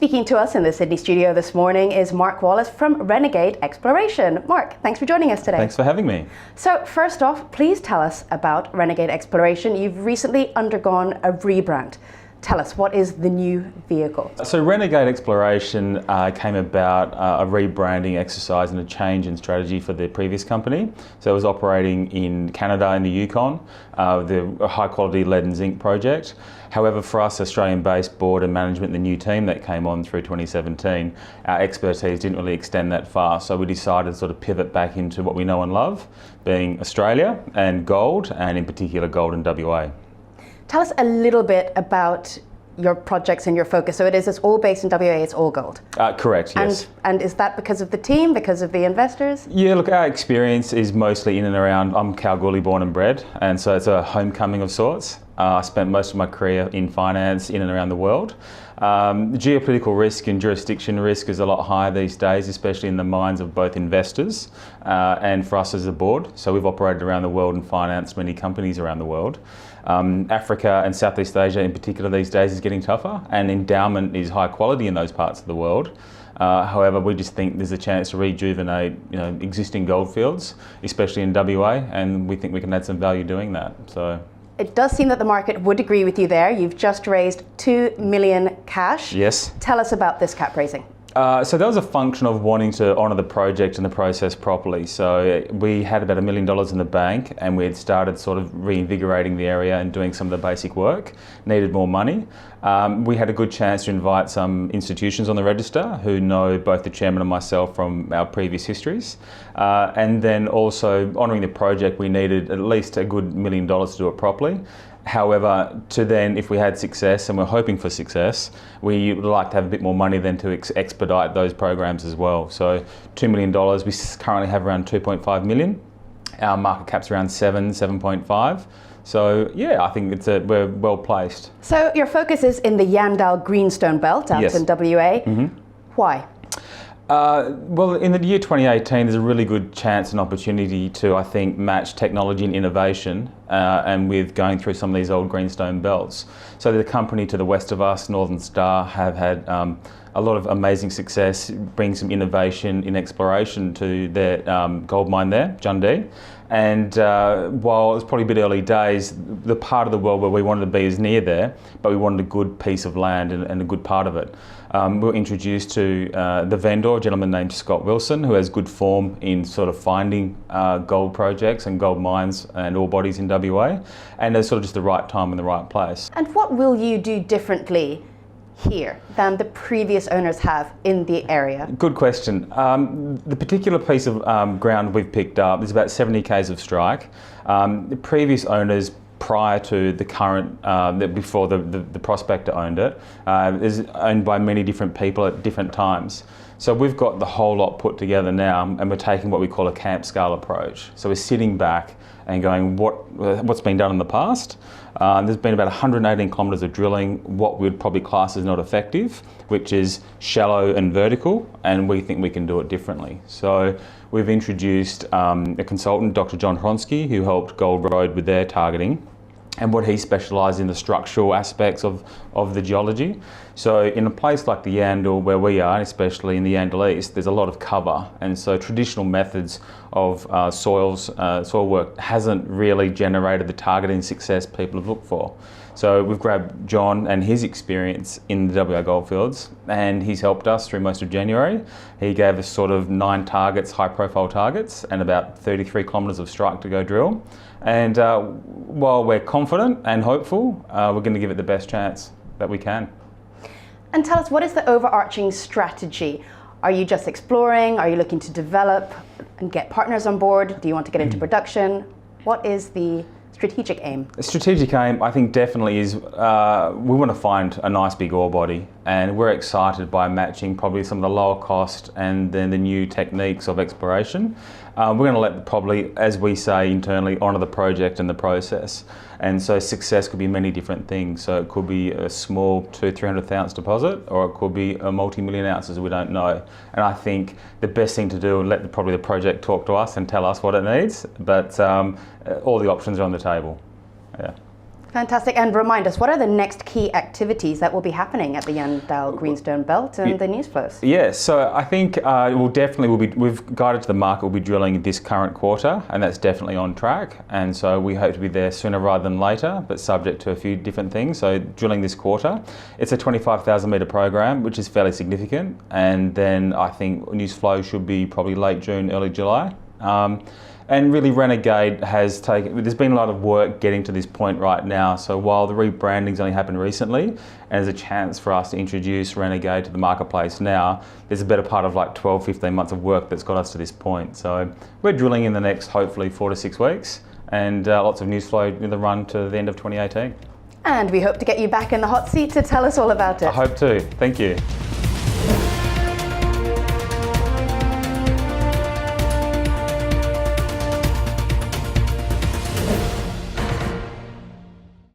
Speaking to us in the Sydney studio this morning is Mark Wallace from Renegade Exploration. Mark, thanks for joining us today. Thanks for having me. So first off, please tell us about Renegade Exploration. You've recently undergone a rebrand. Tell us, what is the new vehicle? So Renegade Exploration came about a rebranding exercise and a change in strategy for the previous company. So it was operating in Canada in the Yukon, the high quality lead and zinc project. However, for us, Australian-based board and management, the new team that came on through 2017, our expertise didn't really extend that far. So we decided to sort of pivot back into what we know and love, being Australia and gold, and in particular gold in WA. Tell us a little bit about your projects and your focus. So it's all based in WA, it's all gold? Correct, yes. And is that because of the team, because of the investors? Yeah, look, our experience is mostly in and around, I'm Kalgoorlie born and bred, and so it's a homecoming of sorts. I spent most of my career in finance in and around the world. Geopolitical risk and jurisdiction risk is a lot higher these days, especially in the minds of both investors and for us as a board. So we've operated around the world and financed many companies around the world. Africa and Southeast Asia in particular these days is getting tougher, and endowment is high quality in those parts of the world. However, we just think there's a chance to rejuvenate existing gold fields, especially in WA, and we think we can add some value doing that. So. It does seem that the market would agree with you there. You've just raised 2 million cash. Yes. Tell us about this cap raising. So that was a function of wanting to honour the project and the process properly. So we had about $1 million in the bank, and we had started sort of reinvigorating the area and doing some of the basic work, needed more money. We had a good chance to invite some institutions on the register who know both the chairman and myself from our previous histories. And then also honouring the project, we needed at least a good $1 million to do it properly. However, if we had success, and we're hoping for success, we would like to have a bit more money then to expedite those programs as well. So $2 million, we currently have around 2.5 million. Our market cap's around 7.5. So yeah, I think we're well placed. So your focus is in the Yandal Greenstone Belt out in WA. Mm-hmm. Why? Well, in the year 2018, there's a really good chance and opportunity to, I think, match technology and innovation and with going through some of these old greenstone belts. So the company to the west of us, Northern Star, have had a lot of amazing success, bring some innovation in exploration to their gold mine there, Jundee. And while it was probably a bit early days, the part of the world where we wanted to be is near there, but we wanted a good piece of land and a good part of it. We were introduced to the vendor, a gentleman named Scott Wilson, who has good form in sort of finding gold projects and gold mines and ore bodies in WA, and it's sort of just the right time and the right place. And what will you do differently here than the previous owners have in the area? Good question. The particular piece of ground we've picked up is about 70 k's of strike. The previous owners prior to the current, before the prospector owned it, is owned by many different people at different times. So we've got the whole lot put together now, and we're taking what we call a camp scale approach. So we're sitting back and going, what's been done in the past? There's been about 118 kilometres of drilling, what we would probably class as not effective, which is shallow and vertical, and we think we can do it differently. So we've introduced a consultant, Dr. John Hronsky, who helped Gold Road with their targeting, and what he specialised in the structural aspects of the geology. So in a place like the Yandal, where we are, especially in the Yandal East, there's a lot of cover, and so traditional methods of soil work hasn't really generated the targeting success people have looked for. So we've grabbed John and his experience in the WA goldfields, and he's helped us through most of January. He gave us sort of 9 targets, high profile targets, and about 33 kilometres of strike to go drill. And while we're confident and hopeful, we're going to give it the best chance that we can. And tell us, what is the overarching strategy? Are you just exploring? Are you looking to develop and get partners on board? Do you want to get into production? What is the strategic aim? The strategic aim, I think, definitely is we want to find a nice big ore body, and we're excited by matching probably some of the lower cost and then the new techniques of exploration. We're going to let probably, as we say internally, honour the project and the process. And so success could be many different things. So it could be a small 200-300 ounce deposit, or it could be a multi-million ounces, we don't know. And I think the best thing to do is let probably the project talk to us and tell us what it needs, but all the options are on the table. Yeah. Fantastic. And remind us, what are the next key activities that will be happening at the Yandal Greenstone Belt and the news flows? Yeah, so I think we've guided to the market, we'll be drilling this current quarter, and that's definitely on track. And so we hope to be there sooner rather than later, but subject to a few different things. So drilling this quarter, it's a 25,000 metre program, which is fairly significant. And then I think news flow should be probably late June, early July. And really Renegade there's been a lot of work getting to this point right now. So while the rebranding's only happened recently, and there's a chance for us to introduce Renegade to the marketplace now, there's a better part of like 12, 15 months of work that's got us to this point. So we're drilling in the next, hopefully 4 to 6 weeks, and lots of news flow in the run to the end of 2018. And we hope to get you back in the hot seat to tell us all about it. I hope to. Thank you.